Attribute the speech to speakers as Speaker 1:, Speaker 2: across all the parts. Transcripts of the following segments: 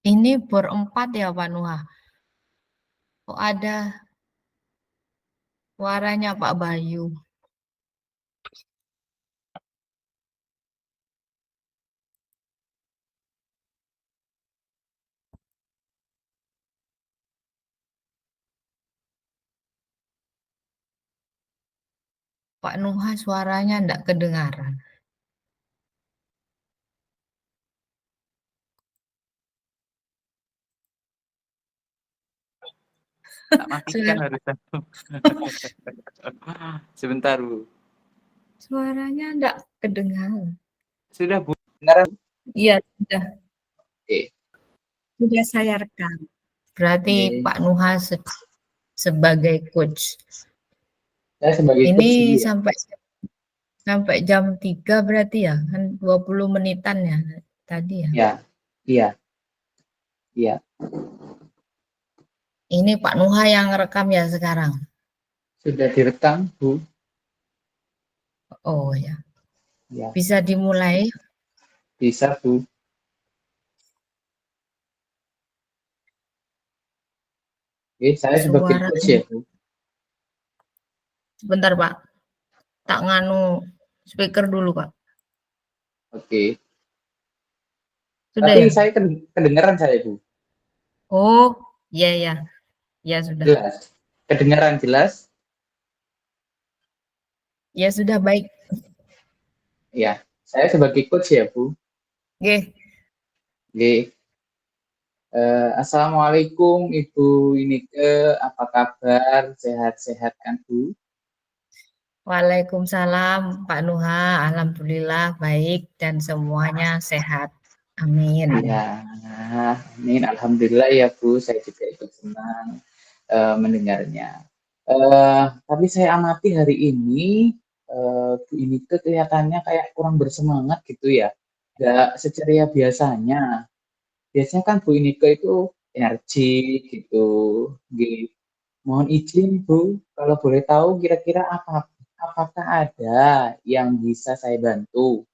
Speaker 1: Ini berempat ya Pak Nuha? Kok ada suaranya Pak Bayu? Pak Nuha suaranya enggak kedengaran.
Speaker 2: Tak matikan harusnya. Sebentar, Bu.
Speaker 1: Suaranya enggak kedengaran.
Speaker 2: Sudah, Bu. Dengar?
Speaker 1: Iya, sudah.
Speaker 2: Oke.
Speaker 1: Sudah saya rekam. Berarti
Speaker 2: Oke.
Speaker 1: Pak Nuha sebagai coach.
Speaker 2: Saya sebagai
Speaker 1: Ini
Speaker 2: coach ya.
Speaker 1: sampai jam 3 berarti ya? Kan 20 menitan ya tadi ya.
Speaker 2: Ya. Iya. Iya.
Speaker 1: Ini Pak Nuha yang rekam ya sekarang.
Speaker 2: Sudah direkam, Bu.
Speaker 1: Oh ya.
Speaker 2: Ya.
Speaker 1: Bisa dimulai.
Speaker 2: Bisa, Bu. Oke, saya sebagai
Speaker 1: Suara.
Speaker 2: coach ya, Bu.
Speaker 1: Sebentar Pak. Tak nganu speaker dulu Pak.
Speaker 2: Oke.
Speaker 1: Sudah
Speaker 2: Tapi
Speaker 1: ya?
Speaker 2: saya kedengaran saya, Bu.
Speaker 1: Oh, iya ya. Ya sudah.
Speaker 2: Jelas. Kedengaran jelas?
Speaker 1: Ya sudah baik.
Speaker 2: Ya. Saya sebagai coach ya, Bu.
Speaker 1: Oke.
Speaker 2: Oke. Assalamualaikum Ibu Inike, apa kabar? Sehat-sehat kan, Bu?
Speaker 1: Waalaikumsalam Pak Nuha. Alhamdulillah baik dan semuanya sehat. Amin.
Speaker 2: Ya, amin. Alhamdulillah ya, Bu. Saya juga ikut senang mendengarnya. Tapi saya amati hari ini Bu Inike kelihatannya kayak kurang bersemangat gitu ya. Gak seceria biasanya. Biasanya kan Bu Inike itu energi gitu. Mohon izin Bu, kalau boleh tahu kira-kira apakah ada yang bisa saya bantu?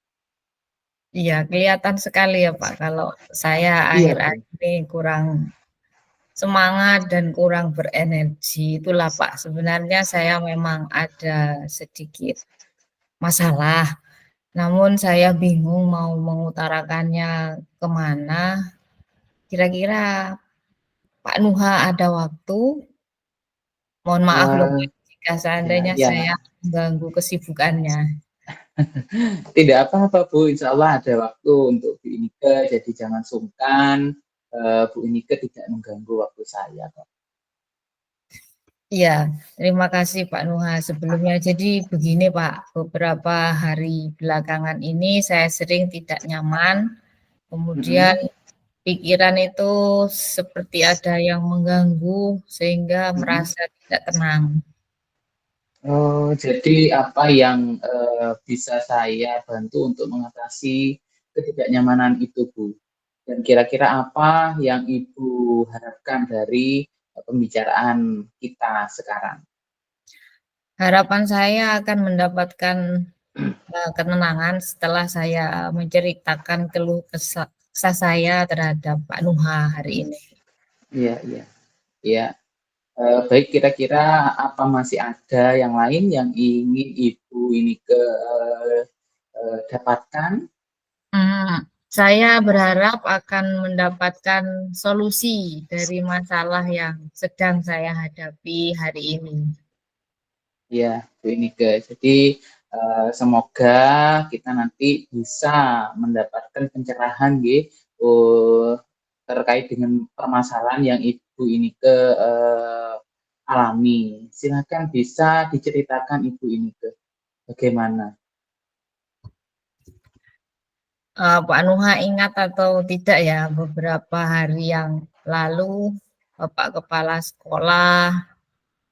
Speaker 1: Iya, kelihatan sekali ya Pak kalau saya
Speaker 2: Iya Bu.
Speaker 1: akhir-akhir ini kurang semangat dan kurang berenergi. Itulah Pak, sebenarnya saya memang ada sedikit masalah. Namun saya bingung mau mengutarakannya kemana. Kira-kira Pak Nuha ada waktu? Mohon maaf loh Pak, jika
Speaker 2: Ya,
Speaker 1: seandainya
Speaker 2: ya,
Speaker 1: saya mengganggu kesibukannya.
Speaker 2: tidak apa-apa Bu, insya Allah ada waktu untuk Bu Inike, jadi jangan sungkan, Bu Inike tidak mengganggu waktu saya kok.
Speaker 1: Iya, terima kasih Pak Nuha sebelumnya. Jadi begini Pak, beberapa hari belakangan ini saya sering tidak nyaman, kemudian
Speaker 2: Mm-mm,
Speaker 1: pikiran itu seperti ada yang mengganggu sehingga
Speaker 2: mm-mm.
Speaker 1: merasa tidak tenang.
Speaker 2: Oh, jadi apa yang bisa saya bantu untuk mengatasi ketidaknyamanan itu Bu? Dan kira-kira apa yang Ibu harapkan dari pembicaraan kita sekarang?
Speaker 1: Harapan saya akan mendapatkan ketenangan setelah saya menceritakan keluh kesah saya terhadap Pak Nuha hari ini.
Speaker 2: Iya, iya, iya. Baik, kira-kira apa masih ada yang lain yang ingin Ibu ini dapatkan?
Speaker 1: Saya berharap akan mendapatkan solusi dari masalah yang sedang saya hadapi hari ini.
Speaker 2: Ya, Bu Inike. Jadi semoga kita nanti bisa mendapatkan pencerahan terkait dengan permasalahan yang Ibu Inike alami. Silakan bisa diceritakan Ibu Inike bagaimana?
Speaker 1: Pak Nuha ingat atau tidak ya, beberapa hari yang lalu Bapak Kepala Sekolah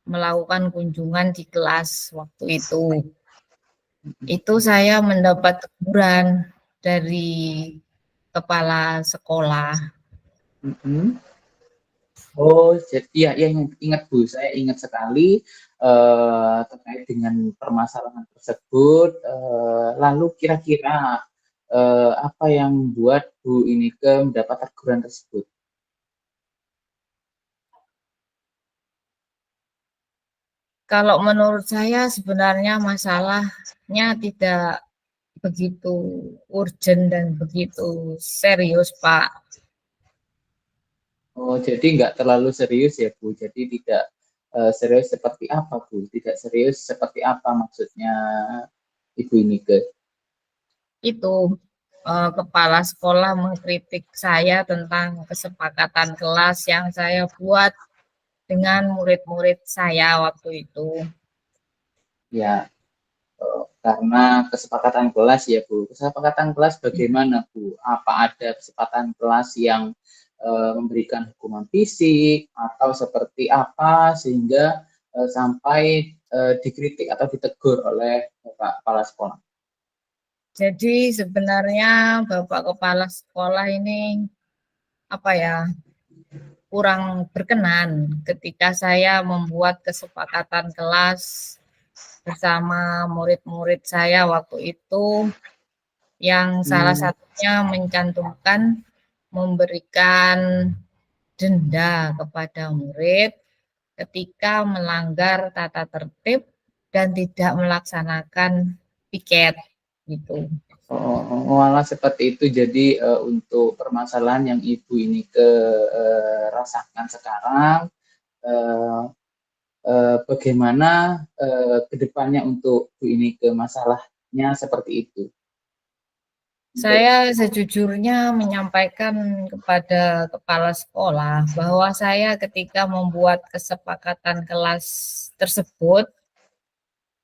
Speaker 1: melakukan kunjungan di kelas waktu itu. Itu saya mendapat teguran dari kepala sekolah.
Speaker 2: Mm-mm. Oh, jadi ya, ya ingat Bu, saya ingat sekali terkait dengan permasalahan tersebut. Lalu kira-kira apa yang membuat Bu Inike mendapat teguran tersebut?
Speaker 1: Kalau menurut saya sebenarnya masalahnya tidak begitu urgent dan begitu serius, Pak.
Speaker 2: Oh, jadi nggak terlalu serius ya, Bu. Jadi tidak serius seperti apa, Bu? Tidak serius seperti apa maksudnya Ibu Inike?
Speaker 1: Itu kepala sekolah mengkritik saya tentang kesepakatan kelas yang saya buat dengan murid-murid saya waktu itu.
Speaker 2: Ya, karena kesepakatan kelas ya, Bu. Kesepakatan kelas bagaimana, Bu? Apa ada kesepakatan kelas yang memberikan hukuman fisik atau seperti apa sehingga sampai dikritik atau ditegur oleh Bapak Kepala Sekolah?
Speaker 1: Jadi sebenarnya Bapak Kepala Sekolah ini apa ya, kurang berkenan ketika saya membuat kesepakatan kelas bersama murid-murid saya waktu itu yang salah
Speaker 2: Hmm,
Speaker 1: satunya mencantumkan memberikan denda kepada murid ketika melanggar tata tertib dan tidak melaksanakan piket gitu.
Speaker 2: malah seperti itu. Jadi untuk permasalahan yang Ibu ini rasakan sekarang, eh, bagaimana kedepannya untuk Bu ini ke masalahnya seperti itu? Untuk
Speaker 1: Saya sejujurnya menyampaikan kepada kepala sekolah bahwa saya ketika membuat kesepakatan kelas tersebut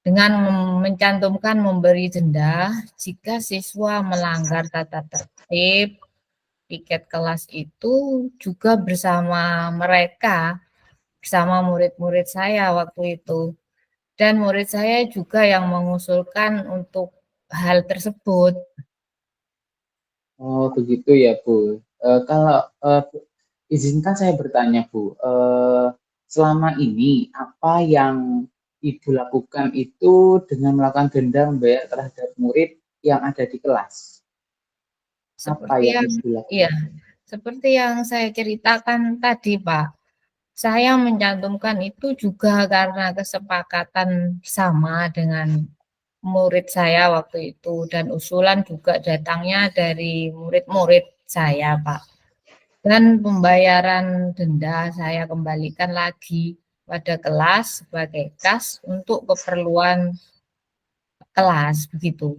Speaker 1: dengan mencantumkan memberi denda jika siswa melanggar tata tertib, piket kelas itu juga bersama mereka, bersama murid-murid saya waktu itu. Dan murid saya juga yang mengusulkan untuk hal tersebut.
Speaker 2: oh begitu ya Bu. Kalau izinkan saya bertanya Bu, selama ini apa yang Ibu lakukan itu dengan melakukan denda membayar terhadap murid yang ada di kelas? Apa
Speaker 1: Seperti
Speaker 2: yang
Speaker 1: yang
Speaker 2: Ibu
Speaker 1: iya,
Speaker 2: lakukan?
Speaker 1: seperti yang saya ceritakan tadi, Pak. Saya mencantumkan itu juga karena kesepakatan sama dengan murid saya waktu itu dan usulan juga datangnya dari murid-murid saya, Pak. Dan pembayaran denda saya kembalikan lagi pada kelas sebagai kas untuk keperluan kelas begitu.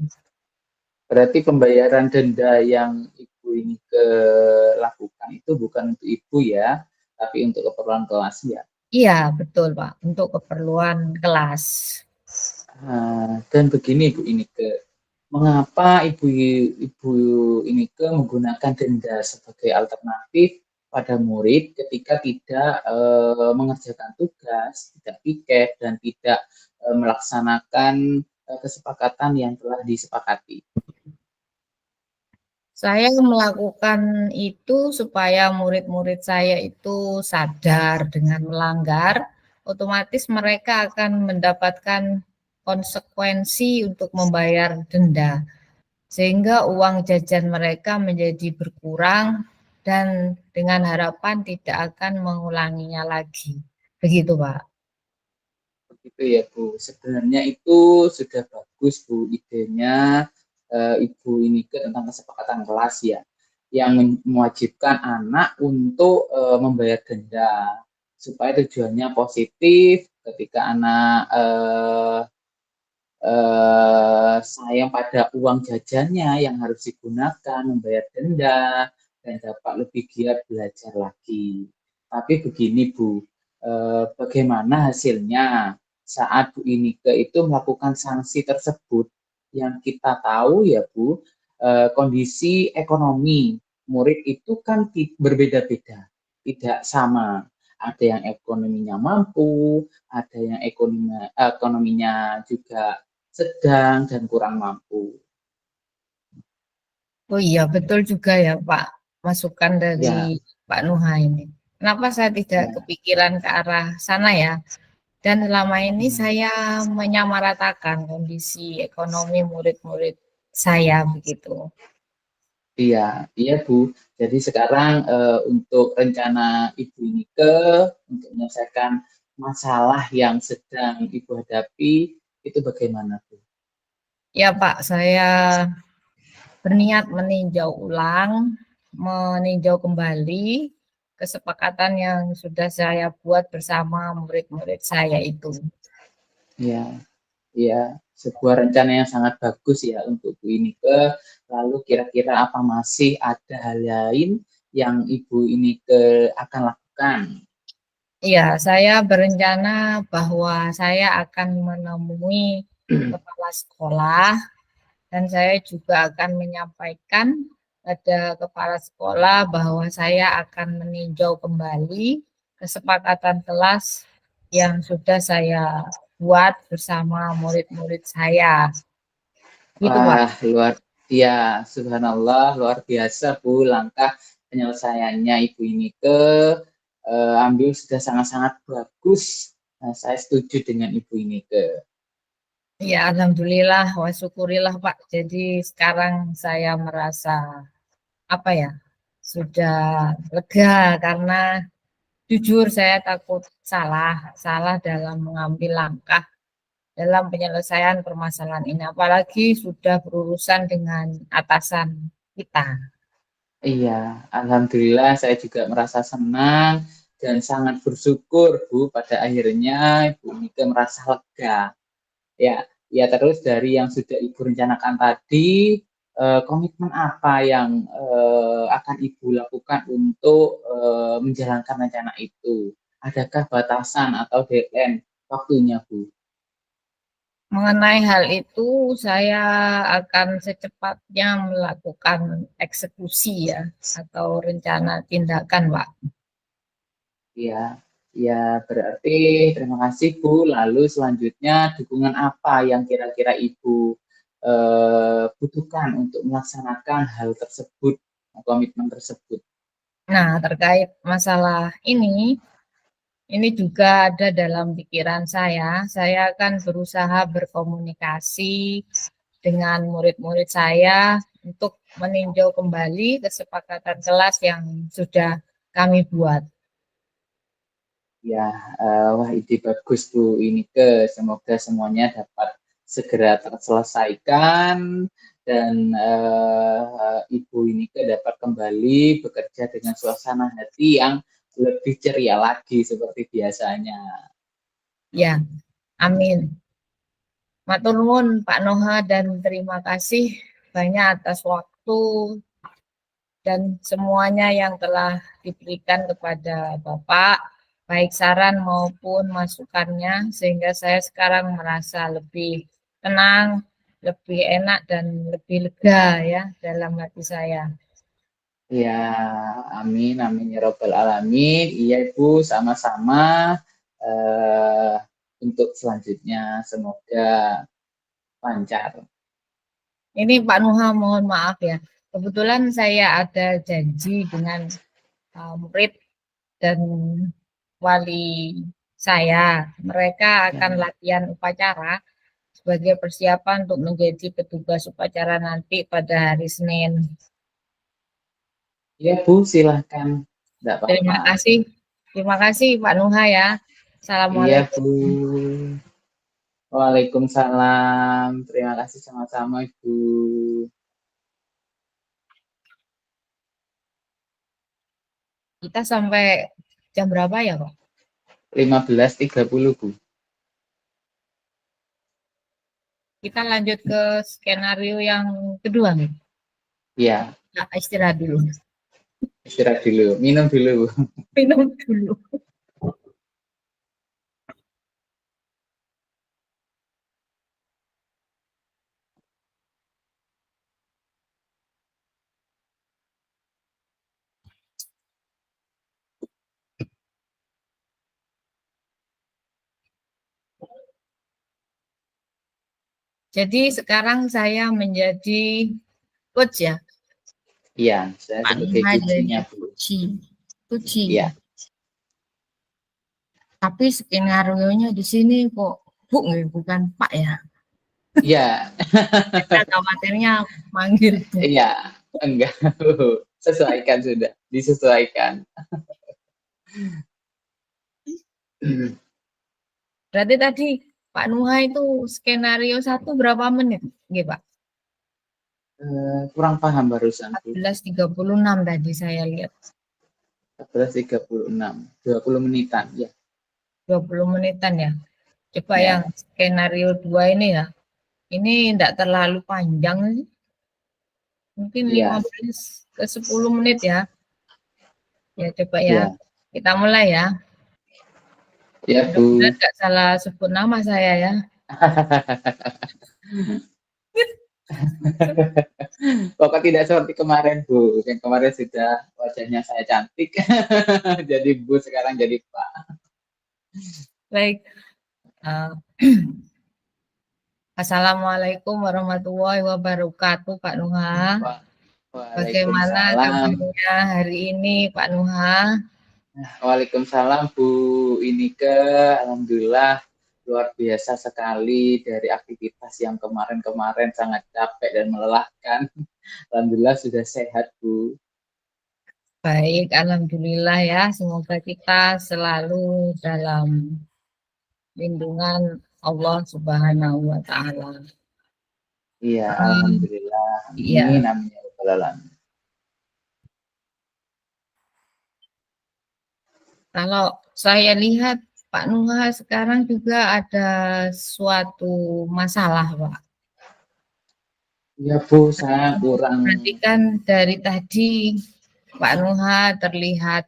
Speaker 2: Berarti pembayaran denda yang Ibu ini lakukan itu bukan untuk Ibu ya, tapi untuk keperluan kelas ya.
Speaker 1: Iya, betul, Pak, untuk keperluan kelas.
Speaker 2: Dan begini Ibu ini mengapa Ibu ini menggunakan denda sebagai alternatif pada murid ketika tidak mengerjakan tugas, tidak piket dan tidak melaksanakan kesepakatan yang telah disepakati.
Speaker 1: Saya melakukan itu supaya murid-murid saya itu sadar dengan melanggar, otomatis mereka akan mendapatkan konsekuensi untuk membayar denda, sehingga uang jajan mereka menjadi berkurang dan dengan harapan tidak akan mengulanginya lagi. Begitu, Pak.
Speaker 2: Begitu ya Bu. Sebenarnya itu sudah bagus Bu idenya Ibu ini tentang kesepakatan kelas ya, yang mewajibkan anak untuk membayar denda supaya tujuannya positif ketika anak sayang pada uang jajannya yang harus digunakan membayar denda dan dapat lebih giat belajar lagi. Tapi begini Bu, bagaimana hasilnya saat Bu Inike itu melakukan sanksi tersebut? Yang kita tahu ya Bu, kondisi ekonomi murid itu kan berbeda-beda, tidak sama. Ada yang ekonominya mampu, ada yang ekonominya juga sedang dan kurang mampu.
Speaker 1: Oh iya, betul juga ya Pak, masukan dari
Speaker 2: Ya,
Speaker 1: Pak Nuha ini. Kenapa saya tidak
Speaker 2: ya.
Speaker 1: kepikiran ke arah sana ya? Dan selama ini
Speaker 2: Hmm.
Speaker 1: saya menyamaratakan kondisi ekonomi murid-murid saya begitu.
Speaker 2: Iya, iya Bu. Jadi sekarang untuk rencana Ibu ini untuk menyelesaikan masalah yang sedang Ibu hadapi itu bagaimana Bu?
Speaker 1: Ya Pak, saya berniat meninjau kembali kesepakatan yang sudah saya buat bersama murid-murid saya itu.
Speaker 2: Iya, iya, sebuah rencana yang sangat bagus ya untuk Bu Inike. Lalu kira-kira apa masih ada hal lain yang Ibu Inike akan lakukan?
Speaker 1: Iya, saya berencana bahwa saya akan menemui kepala sekolah dan saya juga akan menyampaikan pada kepala sekolah bahwa saya akan meninjau kembali kesepakatan kelas yang sudah saya buat bersama murid-murid saya. Gitu, Pak.
Speaker 2: Wah, ya, subhanallah, luar biasa Bu, langkah penyelesaiannya Ibu Inike ambil sudah sangat-sangat bagus. Nah, saya setuju dengan Ibu Inike.
Speaker 1: Ya, alhamdulillah, wa syukurillah, Pak. Jadi sekarang saya merasa apa ya? Sudah lega karena jujur saya takut salah dalam mengambil langkah dalam penyelesaian permasalahan ini. Apalagi sudah berurusan dengan atasan kita.
Speaker 2: Iya, alhamdulillah saya juga merasa senang dan sangat bersyukur Bu pada akhirnya Ibu Inike merasa lega. Ya, ya terus dari yang sudah Ibu rencanakan tadi, komitmen apa yang akan Ibu lakukan untuk menjalankan rencana itu? Adakah batasan atau deadline waktunya, Bu?
Speaker 1: Mengenai hal itu, saya akan secepatnya melakukan eksekusi ya, atau rencana tindakan, Pak.
Speaker 2: Ya, ya berarti terima kasih Bu. Lalu selanjutnya dukungan apa yang kira-kira Ibu butuhkan untuk melaksanakan hal tersebut, komitmen tersebut?
Speaker 1: Nah, terkait masalah ini juga ada dalam pikiran saya. Saya akan berusaha berkomunikasi dengan murid-murid saya untuk meninjau kembali kesepakatan kelas yang sudah kami buat.
Speaker 2: Ya, wah ide bagus Bu ini semoga semuanya dapat segera terselesaikan dan Ibu ini dapat kembali bekerja dengan suasana hati yang lebih ceria lagi seperti biasanya.
Speaker 1: Ya, amin. Matur nuwun Pak Noha dan terima kasih banyak atas waktu dan semuanya yang telah diberikan kepada Bapak, baik saran maupun masukannya, sehingga saya sekarang merasa lebih tenang, lebih enak dan lebih lega ya dalam hati saya.
Speaker 2: Ya, amin, amin ya robbal alamin. Iya Ibu, sama-sama. eh, untuk selanjutnya semoga lancar.
Speaker 1: Ini Pak Nuha mohon maaf ya, kebetulan saya ada janji dengan murid dan wali saya. Mereka akan
Speaker 2: Ya.
Speaker 1: latihan upacara sebagai persiapan untuk menjadi petugas upacara nanti pada hari Senin.
Speaker 2: Iya Bu, silahkan. Tidak apa-apa.
Speaker 1: Terima kasih. Terima kasih Pak Nuha ya.
Speaker 2: Iya
Speaker 1: Assalamualaikum.
Speaker 2: Bu. Waalaikumsalam. Terima kasih sama-sama Ibu.
Speaker 1: Kita sampai jam berapa ya Pak?
Speaker 2: 15.30 Bu.
Speaker 1: Kita lanjut ke skenario yang kedua nih.
Speaker 2: Iya,
Speaker 1: Nah, istirahat dulu.
Speaker 2: istirahat dulu. Minum dulu Bu.
Speaker 1: Minum dulu. Jadi sekarang saya menjadi coach ya.
Speaker 2: Iya, saya
Speaker 1: Pak
Speaker 2: sebagai
Speaker 1: Nuha jadi
Speaker 2: kuncinya Bu.
Speaker 1: Puji.
Speaker 2: Iya.
Speaker 1: Tapi skenario-nya di sini kok Bu bukan Pak ya.
Speaker 2: Iya,
Speaker 1: Kita khawatirnya manggil Bu.
Speaker 2: iya. Enggak, sesuaikan sudah, disesuaikan.
Speaker 1: Berarti tadi Pak Nuha itu skenario satu berapa menit? Nggih, Pak.
Speaker 2: Kurang paham barusan, Bu.
Speaker 1: 14.36 tadi saya lihat.
Speaker 2: 14.36, 20 menitan, ya.
Speaker 1: 20 menitan ya. Coba yang
Speaker 2: Ya,
Speaker 1: skenario 2 ini ya. Ini tidak terlalu panjang sih. Mungkin
Speaker 2: ya,
Speaker 1: 15 ke 10 menit ya. Ya coba ya.
Speaker 2: ya,
Speaker 1: Kita mulai ya.
Speaker 2: ya,
Speaker 1: Mudah-mudahan
Speaker 2: Bu.
Speaker 1: nggak salah sebut nama saya ya.
Speaker 2: Pokok tidak seperti kemarin, Bu. Yang kemarin sudah wajahnya saya cantik, jadi Bu sekarang jadi Pak.
Speaker 1: Baik. Eh, Assalamualaikum warahmatullahi wabarakatuh, Pak Nuha.
Speaker 2: Wa-
Speaker 1: Bagaimana
Speaker 2: Waalaikumsalam.
Speaker 1: kabarnya hari ini, Pak Nuha?
Speaker 2: Waalaikumsalam Bu Inike, Alhamdulillah luar biasa sekali dari aktivitas yang kemarin-kemarin sangat capek dan melelahkan. Alhamdulillah sudah sehat Bu.
Speaker 1: Baik, alhamdulillah ya. Semoga kita selalu dalam lindungan Allah Subhanahu wa taala.
Speaker 2: Iya,
Speaker 1: Hmm,
Speaker 2: Alhamdulillah. Amin,
Speaker 1: iya,
Speaker 2: amin ya Rabbal alamin.
Speaker 1: kalau saya lihat Pak Nuha sekarang juga ada suatu masalah, Pak.
Speaker 2: Ya Bu, saya kurang.
Speaker 1: Berarti kan dari tadi Pak Nuha terlihat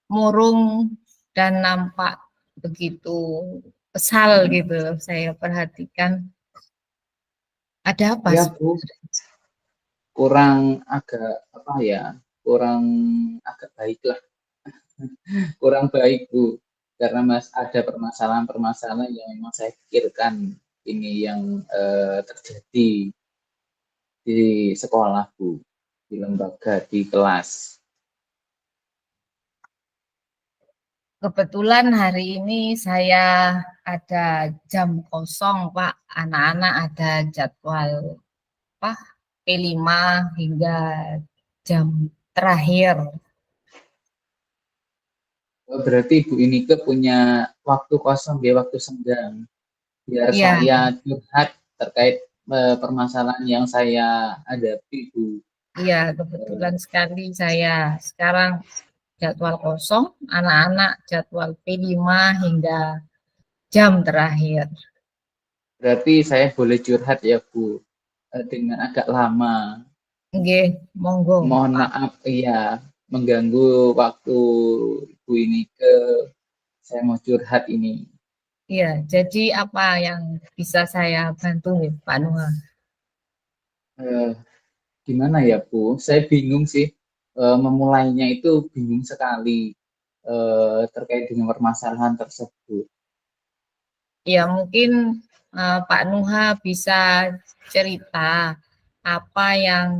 Speaker 1: murung dan nampak begitu kesal gitu. Saya perhatikan ada apa
Speaker 2: Ya Bu,
Speaker 1: sebenarnya?
Speaker 2: kurang agak apa ya, kurang agak baik lah, kurang baik Bu, karena Mas ada permasalahan-permasalahan yang memang saya pikirkan ini yang terjadi di sekolah Bu, di lembaga, di kelas.
Speaker 1: Kebetulan hari ini saya ada jam kosong, Pak. Anak-anak ada jadwal apa P5 hingga jam terakhir.
Speaker 2: Oh, berarti Ibu ini ke punya waktu kosong, dia waktu senggang, biar
Speaker 1: Iya,
Speaker 2: saya curhat terkait permasalahan yang saya hadapi Bu.
Speaker 1: iya kebetulan sekali saya sekarang jadwal kosong, anak-anak jadwal P5 hingga jam terakhir.
Speaker 2: Berarti saya boleh curhat ya Bu, dengan agak lama.
Speaker 1: Nggih, monggo,
Speaker 2: Mohon
Speaker 1: Pak.
Speaker 2: maaf ya mengganggu waktu Ibu ini ke saya mau curhat ini.
Speaker 1: Iya, jadi apa yang bisa saya bantu nih, Pak Nuha?
Speaker 2: Eh, Gimana ya Bu? Saya bingung sih, memulainya itu bingung sekali terkait dengan permasalahan tersebut.
Speaker 1: Ya, mungkin Pak Nuha bisa cerita apa yang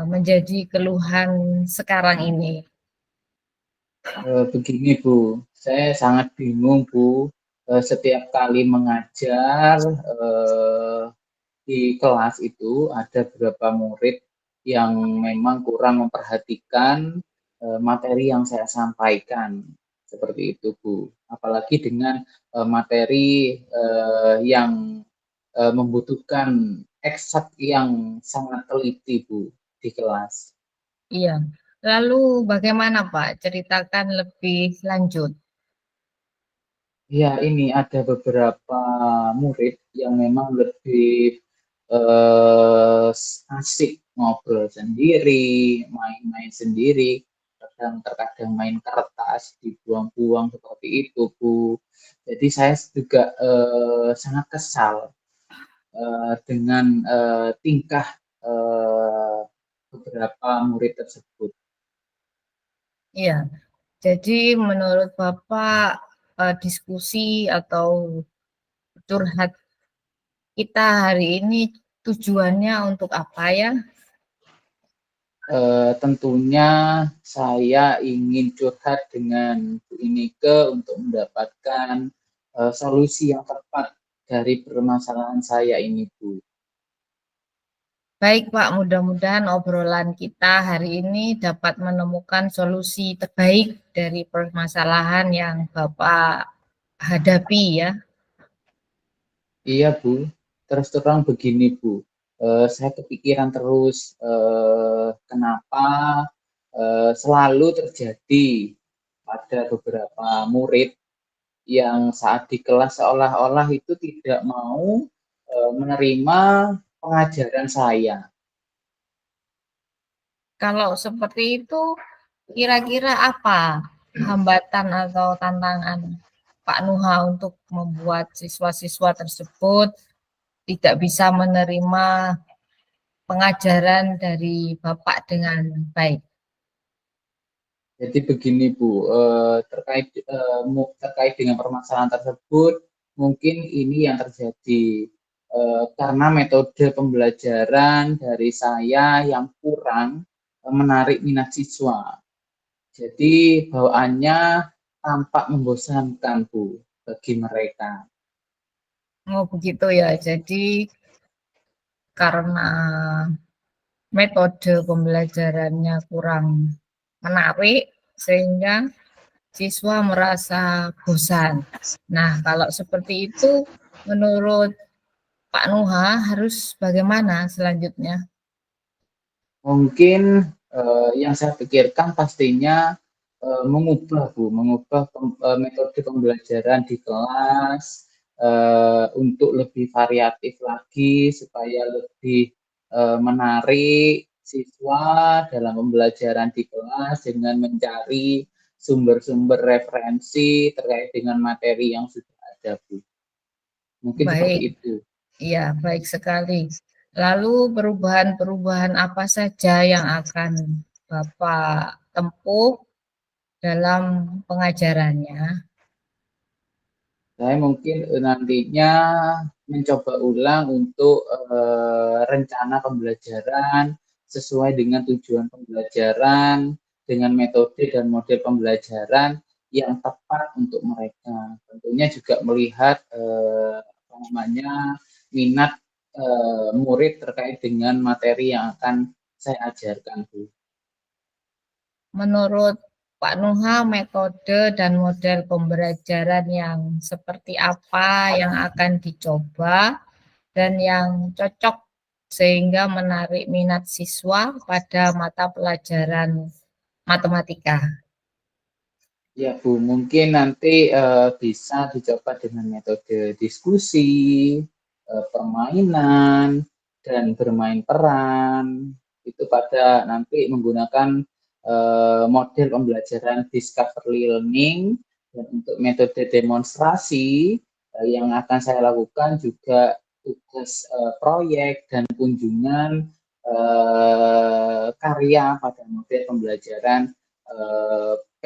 Speaker 1: menjadi keluhan sekarang ini.
Speaker 2: Begini Bu, saya sangat bingung Bu. Setiap kali mengajar di kelas itu ada beberapa murid yang memang kurang memperhatikan materi yang saya sampaikan seperti itu Bu. Apalagi dengan materi yang membutuhkan eksak yang sangat teliti Bu di kelas.
Speaker 1: Iya. Lalu bagaimana Pak? Ceritakan lebih lanjut.
Speaker 2: Ya, ini ada beberapa murid yang memang lebih eh, asik ngobrol sendiri, main-main sendiri, kadang terkadang main kertas dibuang-buang seperti itu, Bu. Jadi saya juga sangat kesal dengan tingkah eh, beberapa murid tersebut.
Speaker 1: Iya. Jadi menurut Bapak diskusi atau curhat kita hari ini tujuannya untuk apa ya?
Speaker 2: Tentunya saya ingin curhat dengan Bu Inike untuk mendapatkan solusi yang tepat dari permasalahan saya ini, Bu.
Speaker 1: Baik Pak, mudah-mudahan obrolan kita hari ini dapat menemukan solusi terbaik dari permasalahan yang Bapak hadapi ya.
Speaker 2: Iya Bu, terus terang begini Bu, saya kepikiran terus kenapa selalu terjadi pada beberapa murid yang saat di kelas seolah-olah itu tidak mau menerima pengajaran saya.
Speaker 1: Kalau seperti itu, kira-kira apa hambatan atau tantangan Pak Nuha untuk membuat siswa-siswa tersebut tidak bisa menerima pengajaran dari Bapak dengan baik?
Speaker 2: Jadi begini Bu, terkait dengan permasalahan tersebut, mungkin ini yang terjadi karena metode pembelajaran dari saya yang kurang menarik minat siswa. Jadi bawaannya tampak membosankan Bu bagi mereka.
Speaker 1: Oh begitu ya, jadi karena metode pembelajarannya kurang menarik sehingga siswa merasa bosan. Nah, kalau seperti itu menurut Pak Nuha harus bagaimana selanjutnya?
Speaker 2: Mungkin yang saya pikirkan pastinya mengubah metode pembelajaran di kelas untuk lebih variatif lagi supaya lebih menarik siswa dalam pembelajaran di kelas dengan mencari sumber-sumber referensi terkait dengan materi yang sudah ada, Bu. Mungkin seperti
Speaker 1: Baik,
Speaker 2: itu.
Speaker 1: iya baik sekali. Lalu perubahan-perubahan apa saja yang akan Bapak tempuh dalam pengajarannya?
Speaker 2: Saya mungkin nantinya mencoba ulang untuk rencana pembelajaran sesuai dengan tujuan pembelajaran, dengan metode dan model pembelajaran yang tepat untuk mereka. Tentunya juga melihat apa namanya minat murid terkait dengan materi yang akan saya ajarkan, Bu.
Speaker 1: Menurut Pak Nuha, metode dan model pembelajaran yang seperti apa yang akan dicoba dan yang cocok sehingga menarik minat siswa pada mata pelajaran matematika.
Speaker 2: Ya Bu, mungkin nanti bisa dicoba dengan metode diskusi, permainan, dan bermain peran. Itu pada nanti menggunakan model pembelajaran discovery learning. Dan untuk metode demonstrasi yang akan saya lakukan juga tugas proyek dan kunjungan karya pada model pembelajaran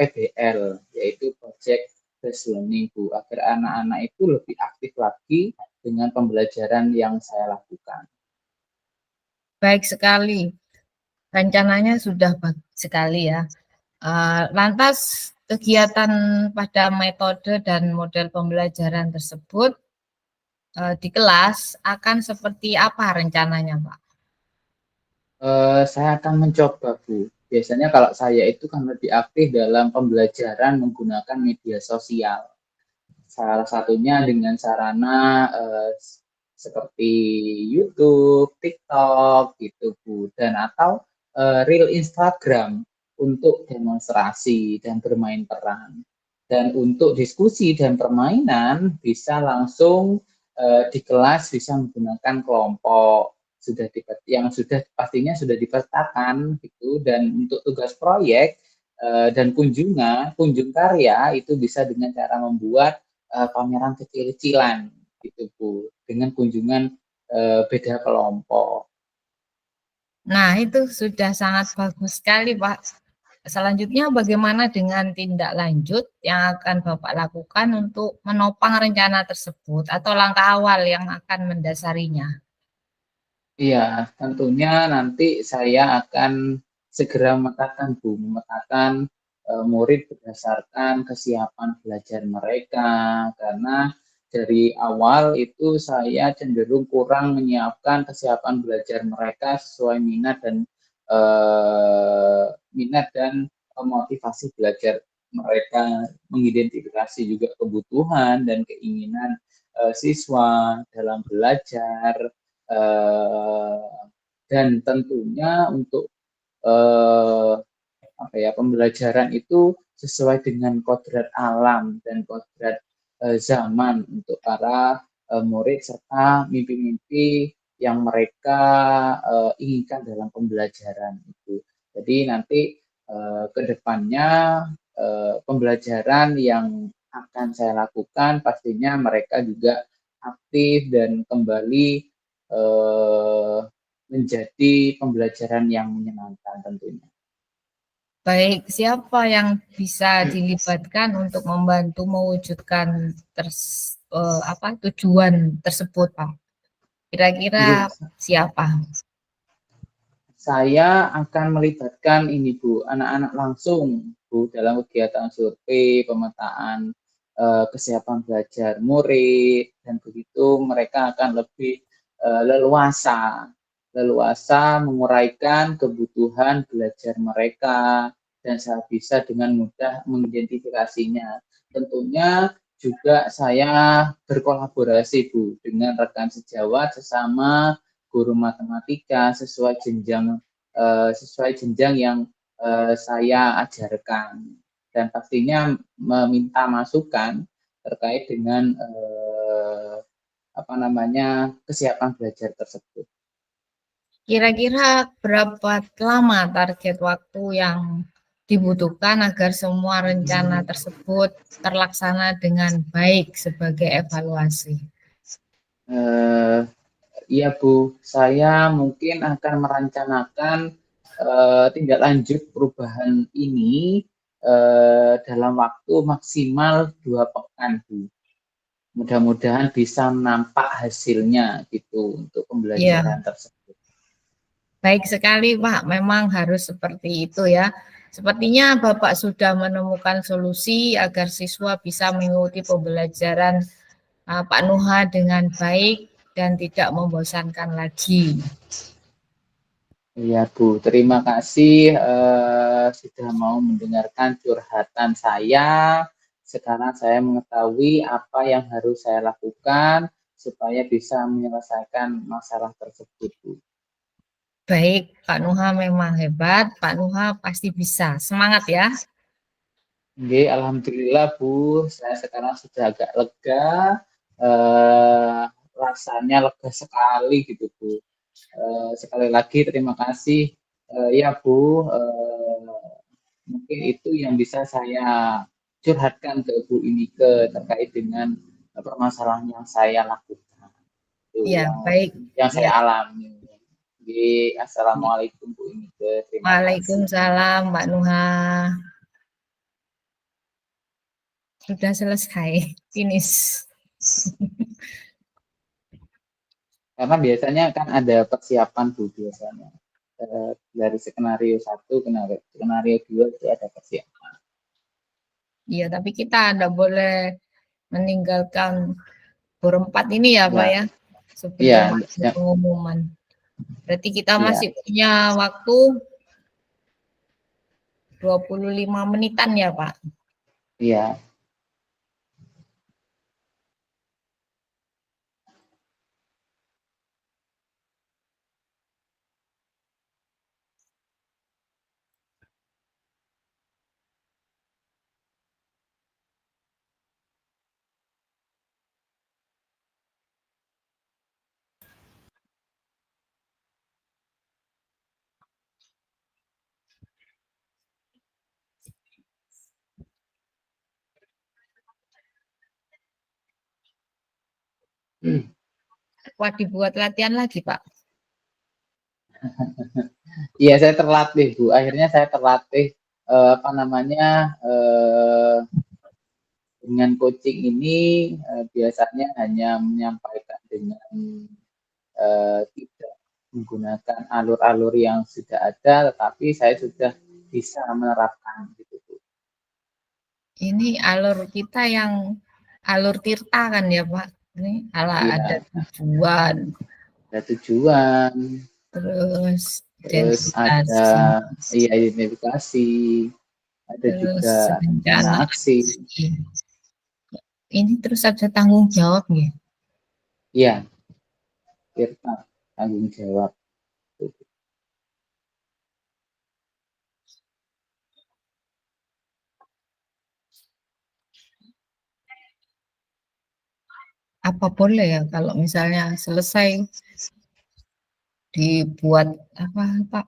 Speaker 2: PBL, yaitu Project Based Learning, Bu, agar anak-anak itu lebih aktif lagi dengan pembelajaran yang saya lakukan.
Speaker 1: Baik sekali, rencananya sudah bagus sekali ya. Lantas kegiatan pada metode dan model pembelajaran tersebut di kelas akan seperti apa rencananya, Pak?
Speaker 2: Saya akan mencoba, Bu. Biasanya kalau saya itu kan lebih aktif dalam pembelajaran menggunakan media sosial. Salah satunya dengan sarana seperti YouTube, TikTok gitu Bu, dan atau reel Instagram untuk demonstrasi dan bermain peran. Dan untuk diskusi dan permainan bisa langsung di kelas bisa menggunakan kelompok yang sudah pastinya sudah dipetakan gitu, dan untuk tugas proyek dan kunjung karya itu bisa dengan cara membuat pameran kecil-kecilan gitu Bu, dengan kunjungan beda kelompok.
Speaker 1: Nah, itu sudah sangat bagus sekali, Pak. Selanjutnya, bagaimana dengan tindak lanjut yang akan Bapak lakukan untuk menopang rencana tersebut atau langkah awal yang akan mendasarinya?
Speaker 2: Iya, tentunya nanti saya akan segera memetakan murid berdasarkan kesiapan belajar mereka, karena dari awal itu saya cenderung kurang menyiapkan kesiapan belajar mereka sesuai minat dan motivasi belajar mereka, mengidentifikasi juga kebutuhan dan keinginan siswa dalam belajar, uh, dan tentunya untuk uh, pembelajaran itu sesuai dengan kodrat alam dan kodrat zaman untuk para murid serta mimpi-mimpi yang mereka inginkan dalam pembelajaran itu. Jadi nanti ke depannya pembelajaran yang akan saya lakukan pastinya mereka juga aktif dan kembali menjadi pembelajaran yang menyenangkan tentunya.
Speaker 1: Baik, siapa yang bisa dilibatkan untuk membantu mewujudkan tujuan tersebut, Pak? Kira-kira siapa?
Speaker 2: Saya akan melibatkan ini Bu, anak-anak langsung Bu dalam kegiatan survei, pemetaan kesiapan belajar murid, dan begitu mereka akan lebih leluasa menguraikan kebutuhan belajar mereka dan saya bisa dengan mudah mengidentifikasinya. Tentunya juga saya berkolaborasi Bu dengan rekan sejawat sesama guru matematika sesuai jenjang yang saya ajarkan dan pastinya meminta masukan terkait dengan kesiapan belajar tersebut.
Speaker 1: Kira-kira berapa lama target waktu yang dibutuhkan agar semua rencana tersebut terlaksana dengan baik sebagai evaluasi?
Speaker 2: Iya Bu, saya mungkin akan merencanakan tindak lanjut perubahan ini dalam waktu maksimal 2 pekan Bu. Mudah-mudahan bisa nampak hasilnya gitu untuk
Speaker 1: Iya,
Speaker 2: pembelajaran tersebut.
Speaker 1: baik sekali Pak, memang harus seperti itu ya. Sepertinya Bapak sudah menemukan solusi agar siswa bisa mengikuti pembelajaran Pak Nuha dengan baik dan tidak membosankan lagi.
Speaker 2: Iya Bu, terima kasih sudah mau mendengarkan curhatan saya. Sekarang saya mengetahui apa yang harus saya lakukan supaya bisa menyelesaikan masalah tersebut Bu.
Speaker 1: Baik, Pak Nuha memang hebat. Pak Nuha pasti bisa. Semangat ya.
Speaker 2: Oke, alhamdulillah Bu, saya sekarang sudah agak lega, eh, rasanya lega sekali gitu Bu. Sekali lagi terima kasih ya Bu, mungkin itu yang bisa saya curhatkan ke Bu Inike terkait dengan permasalahan yang saya lakukan, itu
Speaker 1: Ya, baik.
Speaker 2: yang saya
Speaker 1: Ya.
Speaker 2: alami. Oke, assalamualaikum Bu Inike, terima kasih.
Speaker 1: Waalaikumsalam, Mbak Nuha. Sudah selesai. Finish.
Speaker 2: Karena biasanya kan ada persiapan Bu biasanya. Dari skenario 1 ke skenario 2 itu ada persiapan.
Speaker 1: Iya, tapi kita tidak boleh meninggalkan berempat ini ya, Pak
Speaker 2: Ya,
Speaker 1: ya.
Speaker 2: iya,
Speaker 1: Sebelum ada
Speaker 2: ya,
Speaker 1: pengumuman. Berarti kita
Speaker 2: iya,
Speaker 1: masih punya waktu 25 menitan ya, Pak.
Speaker 2: iya.
Speaker 1: Wah, dibuat latihan lagi, Pak.
Speaker 2: Iya, saya terlatih Bu. Akhirnya saya terlatih dengan coaching ini biasanya hanya menyampaikan dengan tidak menggunakan alur-alur yang sudah ada, tetapi saya sudah bisa menerapkan gitu Bu.
Speaker 1: Ini alur kita yang alur Tirta kan ya Pak. Ini ala ada
Speaker 2: Iya,
Speaker 1: tujuan,
Speaker 2: ada tujuan,
Speaker 1: terus
Speaker 2: terus ada
Speaker 1: identifikasi,
Speaker 2: iya identifikasi, ada
Speaker 1: terus
Speaker 2: juga rencana
Speaker 1: rencana
Speaker 2: aksi.
Speaker 1: aksi. Ini terus ada tanggung jawab ya.
Speaker 2: Iya, Tirta, tanggung jawab.
Speaker 1: Apa boleh ya kalau misalnya selesai dibuat apa Pak,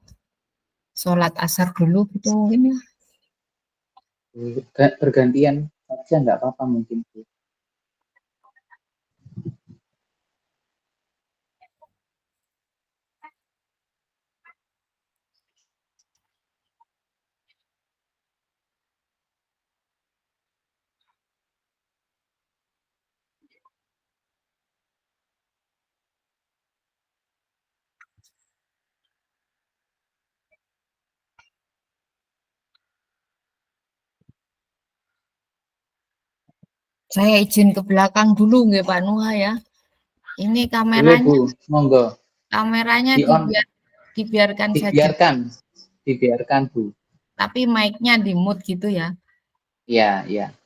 Speaker 1: sholat asar dulu gitu mungkin ya.
Speaker 2: Bergantian saja nggak apa-apa mungkin.
Speaker 1: Saya izin ke belakang dulu nggih Pak Nuha ya. Ini
Speaker 2: Boleh Bu,
Speaker 1: kameranya
Speaker 2: monggo.
Speaker 1: kameranya
Speaker 2: Di on,
Speaker 1: dibiarkan saja,
Speaker 2: dibiarkan Bu.
Speaker 1: tapi mic-nya di mute gitu ya.
Speaker 2: Ya, ya.